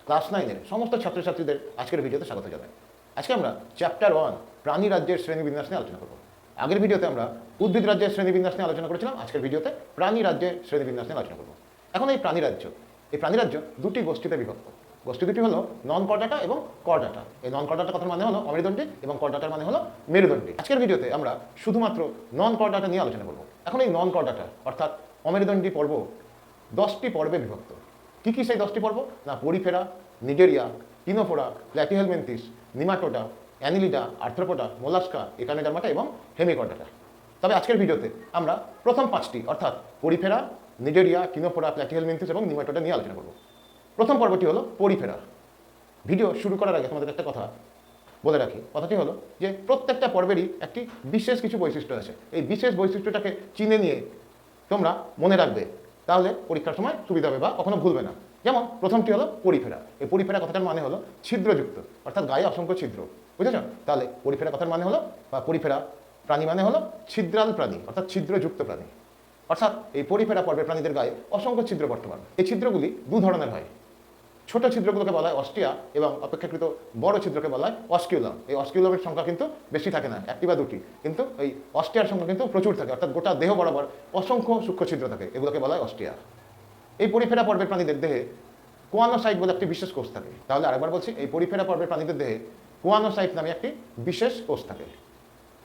Class 9-এর সমস্ত ছাত্রছাত্রীদের আজকের ভিডিওতে স্বাগত জানাই। আজকে আমরা চ্যাপ্টার 1 প্রাণী রাজ্যের শ্রেণীবিন্যাস নিয়ে আলোচনা করব। আগের ভিডিওতে আমরা উদ্ভিদ রাজ্যের শ্রেণীবিন্যাস নিয়ে আলোচনা করেছিলাম, আজকের ভিডিওতে প্রাণী রাজ্যের শ্রেণীবিন্যাস নিয়ে আলোচনা করব। এখন এই প্রাণী রাজ্য দুটি গোষ্ঠীতে বিভক্ত। গোষ্ঠী দুটি হলো নন কর্ডাটা এবং কর্ডাটা। এই নন কর্ডাটা কথার মানে হলো অমেরুদণ্ডী এবং কর্ডাটার মানে হলো মেরুদণ্ডী। আজকের ভিডিওতে আমরা শুধুমাত্র নন কর্ডাটা নিয়ে আলোচনা করব। এখন এই নন কর্ডাটা অর্থাৎ অমেরুদণ্ডী পর্ব 10টি পর্বে বিভক্ত। কি কি সেই 10টি পর্ব? না, পরিফেরা, নিগেরিয়া, কিনোফোরা, প্ল্যাটিহেলমিনথিস, নিমাটোডা, অ্যানিলিডা, আর্থ্রোপোডা, মোলাস্কা, একানেডার্মাটা এবং হেমিকর্ডাটা। তবে আজকের ভিডিওতে আমরা প্রথম 5টি অর্থাৎ পরিফেরা, নিগেরিয়া, কিনোফোরা, প্ল্যাটিহেলমিনথিস এবং নিমাটোডা নিয়ে আলোচনা করব। প্রথম পর্বটি হলো পরিফেরা। ভিডিও শুরু করার আগে তোমাদের একটা কথা বলে রাখি। কথাটি হলো যে প্রত্যেকটা পর্বেরই একটি বিশেষ কিছু বৈশিষ্ট্য আছে। এই বিশেষ বৈশিষ্ট্যটাকে চিনে নিয়ে তোমরা মনে রাখবে, তাহলে পরীক্ষার সময় সুবিধা হবে বা কখনো ভুলবে না। যেমন প্রথমটি হলো পরিফেরা। এই পরিফেরা কথাটার মানে হলো ছিদ্রযুক্ত, অর্থাৎ গায়ে অসংখ্য ছিদ্র। বুঝেছ? তাহলে পরিফেরা কথার মানে হলো বা পরিফেরা প্রাণী মানে হলো ছিদ্রাল প্রাণী, অর্থাৎ ছিদ্রযুক্ত প্রাণী। অর্থাৎ এই পরিফেরা পর্বের প্রাণীদের গায়ে অসংখ্য ছিদ্র বর্তমান। এই ছিদ্রগুলি দু ধরনের হয়। ছোট ছিদ্রগুলোকে বলা হয় অস্টিয়া এবং অপেক্ষাকৃত বড় ছিদ্রকে বলা হয় অস্কিউলাম। এই অস্কিউলামের সংখ্যা কিন্তু বেশি থাকে না, একটি বা দুটি, কিন্তু এই অস্টিয়ার সংখ্যা কিন্তু প্রচুর থাকে, অর্থাৎ গোটা দেহ বরাবর অসংখ্য সূক্ষ্ম ছিদ্র থাকে, এগুলোকে বলা হয় অস্টিয়া। এই পরিফেরা পর্বের প্রাণীদের দেহে কোয়ানোসাইট বলে একটি বিশেষ কোষ থাকে। তাহলে আরেকবার বলছি, এই পরিফেরা পর্বের প্রাণীদের দেহে কোয়ানোসাইট নামে একটি বিশেষ কোষ থাকে।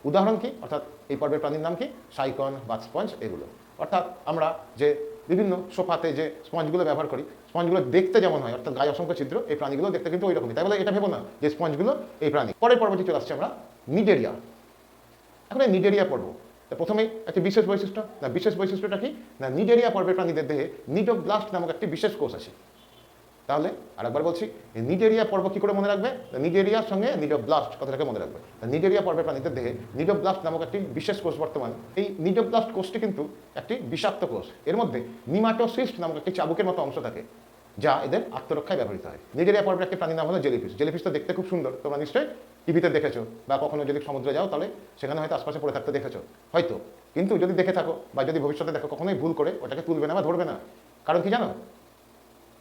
উদাহরণ কি? অর্থাৎ এই পর্বের প্রাণীর নাম কি? সাইকন বা স্পঞ্জ, এগুলো। অর্থাৎ আমরা যে বিভিন্ন সোফাতে যে স্পঞ্জগুলো ব্যবহার করি, স্পঞ্জগুলো দেখতে যেমন হয়, অর্থাৎ গায়ে অসংখ্য ছিদ্র, এই প্রাণীগুলো দেখতে কিন্তু ওই রকমই। তাই বলে এটা ভেবো না যে স্পঞ্জগুলো এই প্রাণী। পরের পর্বটি চলে আসছে আমরা নিডেরিয়া। এখন এই নিডেরিয়া পর্ব প্রথমেই একটি বিশেষ বৈশিষ্ট্য। না, বিশেষ বৈশিষ্ট্যটা কি? না, নিডেরিয়া পর্বের প্রাণীদের দেহে নিডোব্লাস্ট নামক একটি বিশেষ কোষ আছে। তাহলে আরেকবার বলছি, নিডেরিয়া পর্ব কি করে মনে রাখবে? নিডেরিয়ার সঙ্গে নিডোব্লাস্ট কথাটাকে মনে রাখবে। নিডেরিয়া পর্বের প্রাণীদের দেহে নিডোব্লাস্ট নামক একটি বিশেষ কোষ বর্তমান। এই নিডোব্লাস্ট কোষটি কিন্তু একটি বিষাক্ত কোষ। এর মধ্যে নিমাটোসিস্ট নামক একটি চাবুকের মতো অংশ থাকে, যা এদের আত্মরক্ষায় ব্যবহৃত হয়। নিডেরিয়া পর্বের একটি প্রাণীর নাম হলো জেলিফিশ। জেলিফিশ তো দেখতে খুব সুন্দর, তোমরা নিশ্চয়ই টিভিতে দেখেছো, বা কখনো যদি সমুদ্রে যাও তাহলে সেখানে হয়তো আশপাশে পড়ে থাকতে দেখেছো হয়তো। কিন্তু যদি দেখে থাকো বা যদি ভবিষ্যতে দেখো, কখনোই ভুল করে ওটাকে তুলবে না বা ধরবে না। কারণ কি জানো?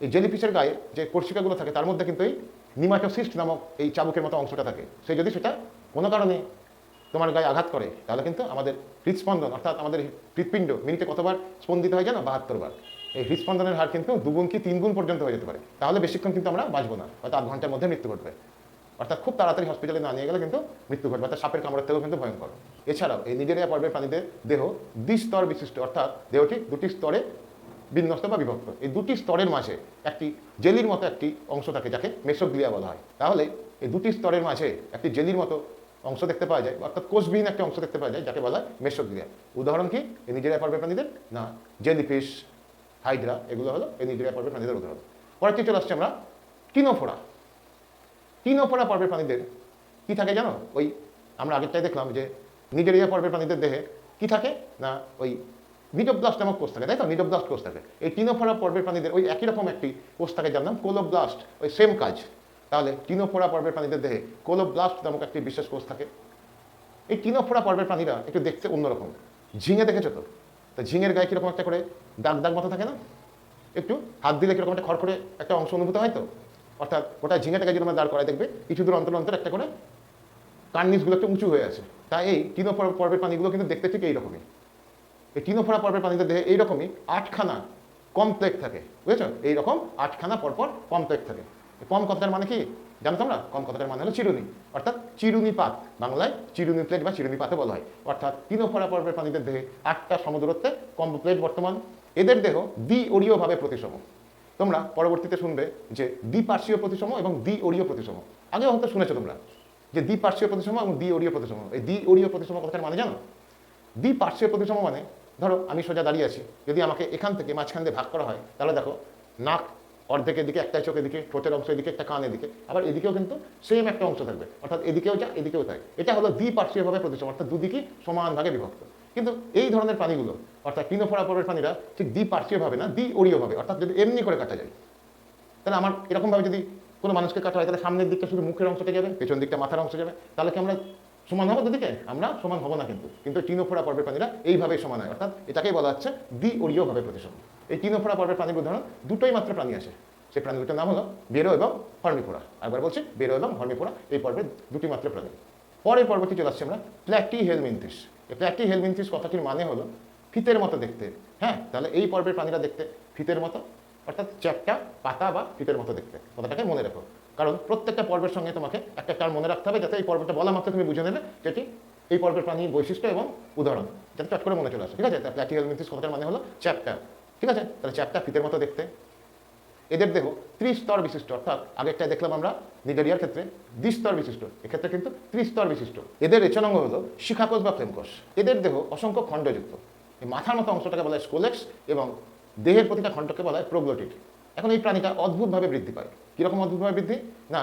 এই জেলিফিশের গায়ে যে কোর্সিকাগুলো থাকে তার মধ্যে কিন্তু এই নিমাটোসিস্ট নামক এই চাবুকের মতো অংশটা থাকে। সে যদি সেটা কোনো কারণে তোমার গায়ে আঘাত করে, তাহলে কিন্তু আমাদের হৃদস্পন্দন, অর্থাৎ আমাদের হৃৎপিণ্ড মিনিটে কতবার স্পন্দিত হয় জানো? 72 বার। এই হৃদস্পন্দনের হার কিন্তু 2 গুণ কি 3 গুণ পর্যন্ত হয়ে যেতে পারে। তাহলে বেশিক্ষণ কিন্তু আমরা বাঁচবো না, হয়তো 8 ঘন্টার মধ্যে মৃত্যু ঘটবে। অর্থাৎ খুব তাড়াতাড়ি হসপিটালে না নিয়ে গেলে কিন্তু মৃত্যু ঘটবে, অর্থাৎ সাপের কামড়ের থেকেও কিন্তু ভয়ঙ্কর। এছাড়াও এই নিডেরিয়া পর্বের প্রাণীদের দেহ দ্বিস্তর বিশিষ্ট, অর্থাৎ দেহটি দুটি স্তরে বিন্যস্ত বা বিভক্ত। এই দুটি স্তরের মাঝে একটি জেলির মতো একটি অংশ থাকে, যাকে মেসোগ্লিয়া বলা হয়। তাহলে এই দুটি স্তরের মাঝে একটি জেলির মতো অংশ দেখতে পাওয়া যায়, অর্থাৎ কোষবিহীন একটি অংশ দেখতে পাওয়া যায়, যাকে বলা হয় মেসোগ্লিয়া। উদাহরণ কি এই নিডেরিয়া পর্বের প্রাণীদের? না, জেলিফিশ, হাইড্রা, এগুলো হলো এই নিডেরিয়া পর্বের প্রাণীদের উদাহরণ। পরেরটি চলে আসছে আমরা কিনোফোরা। কিনোফোরা পর্বের প্রাণীদের কি থাকে জানো? ওই আমরা আগেরটাই দেখলাম যে নিডেরিয়া পর্বের প্রাণীদের দেহে কি থাকে? না, ওই নিডোব্লাস্ট নামক কোষ থাকে, তাই তো? নিডোব্লাস্ট কোষ থাকে। এই কিনোফোরা পর্বের প্রাণীদের ওই একই রকম একটি কোষ থাকে, যার নাম কোলোব্লাস্ট, ওই সেম কাজ। তাহলে কিনোফোরা পর্বের প্রাণীদের দেহে কোলোব্লাস্ট নামক একটি বিশেষ কোষ থাকে। এই কিনোফোরা পর্বের প্রাণীরা একটু দেখতে অন্যরকম। ঝিঙে দেখেছো তো? তা ঝিঙের গায়ে কীরকম একটা করে দাগ দাগ মতো থাকে না? একটু হাত দিলে কীরকম একটা খড়খড়ে একটা অংশ অনুভূত হয় তো? অর্থাৎ গোটা ঝিঙেটাকে যদি আমরা দাঁড় করায় দেখবে কিছু দূর অন্তর অন্তর একটা করে কার্নিসগুলো একটু উঁচু হয়ে আছে। তাই এই কিনোফোরা পর্বের প্রাণীগুলো কিন্তু দেখতে ঠিক এইরকমই। এই কিনোফোরা পর্বের প্রাণীদের দেহে এইরকমই 8খানা কমপ্লেক্স থাকে। বুঝেছো? এইরকম 8খানা পরপর কমপ্লেক্স থাকে। কম কথাটার মানে কি জানো তোমরা? কম কথাটার মানে হলো চিরুনি, অর্থাৎ চিরুনি পাত, বাংলায় চিরুনি প্লেট বা চিরুনি পাতে বলা হয়। অর্থাৎ কিনোফোরা পর্বের প্রাণীদের দেহে 8টা সমদূরত্বে কমপ্লেক্স বর্তমান। এদের দেহ দ্বি-অরীয়ভাবে প্রতিসম। তোমরা পরবর্তীতে শুনবে যে দ্বিপার্শ্বীয় প্রতিসম এবং দ্বি-অরীয় প্রতিসম। আগেও হয়তো শুনেছো তোমরা যে দ্বিপার্শ্বীয় প্রতিসম এবং দ্বি-অরীয় প্রতিসম। এই দ্বি-অরীয় প্রতিসম কথাটার মানে জানো? দ্বিপার্শ্বীয় প্রতিসম মানে ধরো আমি সোজা দাঁড়িয়ে আছি, যদি আমাকে এখান থেকে মাঝখান দিয়ে ভাগ করা হয়, তাহলে দেখো নাক অর্ধেকের দিকে, একটা চোখের দিকে, ঠোঁটের অংশ এদিকে, একটা কানের দিকে, আবার এদিকেও কিন্তু সেম একটা অংশ থাকবে, অর্থাৎ এদিকেও যা এদিকেও তাই। এটা হলো দ্বিপার্শ্বীয়ভাবে প্রতিসম, অর্থাৎ দুদিকই সমান ভাগে বিভক্ত। কিন্তু এই ধরনের প্রাণীগুলো, অর্থাৎ কিনোফোরা পর্বের প্রাণীরা ঠিক দ্বিপার্শ্বীয়ভাবে না, দ্বি-অরীয়ভাবে, অর্থাৎ যদি এমনি করে কাটা যায়, তাহলে আমার এরকমভাবে যদি কোনো মানুষকে কাটা হয়, তাহলে সামনের দিকটা শুধু মুখের অংশটা যাবে, পেছন দিকটা মাথার অংশ যাবে। তাহলে কি আমরা সমান হবো দুদিকে? আমরা সমান হবো না। কিন্তু কিনোফোরা পর্বের প্রাণীরা এইভাবেই সমান হয়, অর্থাৎ এটাকেই বলা হচ্ছে দ্বি-অরীয়ভাবে প্রতিসম। এই কিনোফোরা পর্বের প্রাণীর উদাহরণ দুটোই মাত্র প্রাণী আছে। সেই প্রাণী দুটোর নাম হলো বেরো এবং হর্মিফোরা। একবার বলছি, বেরো এবং হর্মিফোরা এই পর্বের দুটি মাত্র প্রাণী। পরের পর্বটি চলে আসছে আমরা প্ল্যাটিহেলমিনথিস। এই প্ল্যাটিহেলমিনথিস কথাটির মানে হলো ফিতের মতো দেখতে। হ্যাঁ, তাহলে এই পর্বের প্রাণীরা দেখতে ফিতের মতো, অর্থাৎ চ্যাপ্টা, পাতা বা ফিতের মতো দেখতে। কথাটাকে মনে রাখো, কারণ প্রত্যেকটা পর্বের সঙ্গে তোমাকে একটা টার্ম মনে রাখতে হবে, যাতে এই পর্বটা বলা মাত্র তুমি বুঝে নেবে যেটি এই পর্বের প্রাণীর বৈশিষ্ট্য এবং উদাহরণ, যাতে চট করে মনে চলে আসে। ঠিক আছে, প্ল্যাটিহেলমিনথিস কথাটার মানে হলো চ্যাপ্টা। ঠিক আছে, তাহলে চ্যাপ্টা ফিতের মতো দেখতে। এদের দেহ ত্রিস্তর বিশিষ্ট, অর্থাৎ আগেরটায় দেখলাম আমরা নিডারিয়ার ক্ষেত্রে দ্বিস্তর বিশিষ্ট, এক্ষেত্রে কিন্তু ত্রিস্তর বিশিষ্ট। এদের রেচনাঙ্গ হলো শিখাকোষ বা ফ্লেমকোষ। এদের দেহ অসংখ্য খণ্ডযুক্ত। এই মাথার মতো অংশটাকে বলা হয় স্কোলেক্স এবং দেহের প্রতিটা খণ্ডকে বলা হয় প্রোগ্লোটিড। এখন এই প্রাণীটা অদ্ভুতভাবে বৃদ্ধি পায়। কীরকম অদ্ভুতভাবে বৃদ্ধি? না,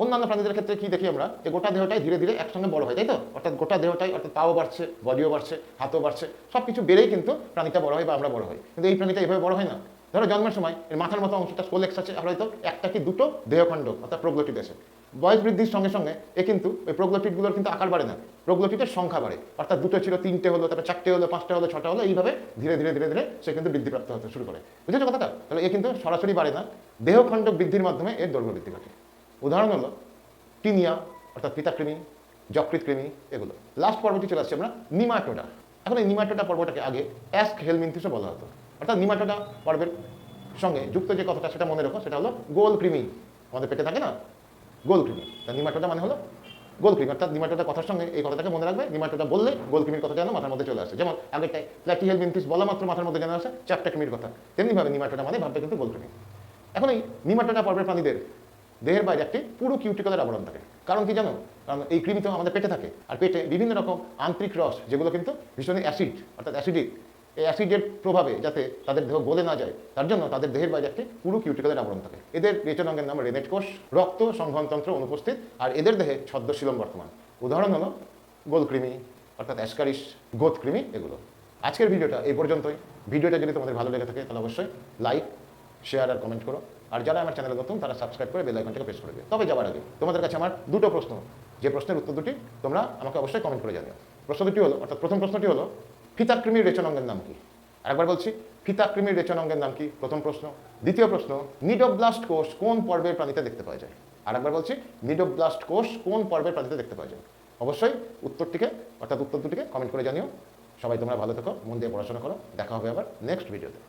অন্যান্য প্রাণীদের ক্ষেত্রে কি দেখি আমরা, যে গোটা দেহটাই ধীরে ধীরে একসঙ্গে বড় হয়, তাই তো? অর্থাৎ গোটা দেহটাই, অর্থাৎ পাও বাড়ছে, বডিও বাড়ছে, হাতও বাড়ছে, সব কিছু বেড়েই কিন্তু প্রাণীটা বড় হয় বা আমরা বড় হই। কিন্তু এই প্রাণীটা এভাবে বড় হয় না। ধরো জন্মের সময় এর মাথার মতো অংশটা স্কোলেক্স আছে, আর হয়তো একটা কি দুটো দেহখণ্ড অর্থাৎ প্রোগ্লোটিড আছে। বয়স বৃদ্ধির সঙ্গে সঙ্গে এ কিন্তু ওই প্রোগ্লোটিডগুলোর কিন্তু আকার বাড়ে না, প্রোগ্লোটিডের সংখ্যা বাড়ে। অর্থাৎ দুটো ছিল, তিনটে হলো, তারপর চারটে হলো, পাঁচটা হলো, ছটা হলো, এইভাবে ধীরে ধীরে ধীরে ধীরে সে কিন্তু বৃদ্ধিপ্রাপ্ত হতে শুরু করে। বুঝেছো কথাটা? তাহলে এ কিন্তু সরাসরি বাড়ে না, দেহখণ্ড বৃদ্ধির মাধ্যমে এর দৈর্ঘ্য বৃদ্ধি ঘটে। উদাহরণ হলো টিনিয়া, অর্থাৎ পিতাকৃমি, যকৃৎ কৃমি, এগুলো। লাস্ট পর্বটি চলে আসছে আমরা নিমাটোডা। এখন এই নিমাটোডা পর্বটাকে আগে অ্যাস্কহেলমিনথিসও বলা হতো। অর্থাৎ নিমাটোডা পর্বের সঙ্গে যুক্ত যে কথাটা সেটা মনে রাখো, সেটা হলো গোল কৃমি। আমাদের পেটে থাকে না, গোল কৃমি। তা নিমাটোডা মানে হলো গোল কৃমি, অর্থাৎ নিমাটোডা কথার সঙ্গে এই কথাটাকে মনে রাখবে। নিমাটোডা বললে গোল কৃমির কথা যেন মাথার মধ্যে চলে আসে। যেমন আগেরটাই প্ল্যাটিহেলমিনথিস বলা মাত্র মাথার মধ্যে যেন আসে চ্যাপ্টা কৃমির কথা, তেমনিভাবে নিমাটোডা মানে ভাববে কিন্তু গোল কৃমি। এখন এই নিমাটোডা পর্বের প্রাণীদের দেহের বাইরে একটি পুরো কিউটিকলের আবরণ থাকে। কারণ কি জানো? কারণ এই কৃমি তো আমাদের পেটে থাকে, আর পেটে বিভিন্ন রকম আন্তরিক রস, যেগুলো কিন্তু ভীষণই অ্যাসিড, অর্থাৎ অ্যাসিডিক, এই অ্যাসিডের প্রভাবে যাতে তাদের দেহ গলে না যায়, তার জন্য তাদের দেহের বাইরে একটি পুরো কিউটিকলের আবরণ থাকে। এদের রেচনাঙ্গের নাম রেনেট কোষ, রক্ত সংবহনতন্ত্র অনুপস্থিত, আর এদের দেহে ছদ্মশীলম বর্তমান। উদাহরণ হলো গোলকৃমি, অর্থাৎ অ্যাসকারিস, গোথকৃমি, এগুলো। আজকের ভিডিওটা এই পর্যন্তই। ভিডিওটা যদি তোমাদের ভালো লেগে থাকে তাহলে অবশ্যই লাইক, শেয়ার আর কমেন্ট করো। আর যারা আমার চ্যানেলে নতুন তারা সাবস্ক্রাইব করে বেল আইকনটাকে প্রেস করে দিও। তবে যাওয়ার আগে তোমাদের কাছে আমার দুটো প্রশ্ন, যে প্রশ্নের উত্তর দুটি তোমরা আমাকে অবশ্যই কমেন্ট করে জানিও। প্রশ্ন দুটি হলো, অর্থাৎ প্রথম প্রশ্নটি হলো ফিতাকৃমির রেচনাঙ্গের নাম কি? আরেকবার বলছি, ফিতাকৃমির রেচনাঙ্গের নাম কি? প্রথম প্রশ্ন। দ্বিতীয় প্রশ্ন, নিডোব্লাস্ট কোষ কোন পর্বের প্রাণীতে দেখতে পাওয়া যায়? আরেকবার বলছি, নিডোব্লাস্ট কোষ কোন পর্বের প্রাণীতে দেখতে পাওয়া যায়? অবশ্যই উত্তরটিকে, অর্থাৎ উত্তর দুটিকে কমেন্ট করে জানিও। সবাই তোমরা ভালো থেকো, মন দিয়ে পড়াশোনা করো। দেখা হবে আবার নেক্সট ভিডিওতে।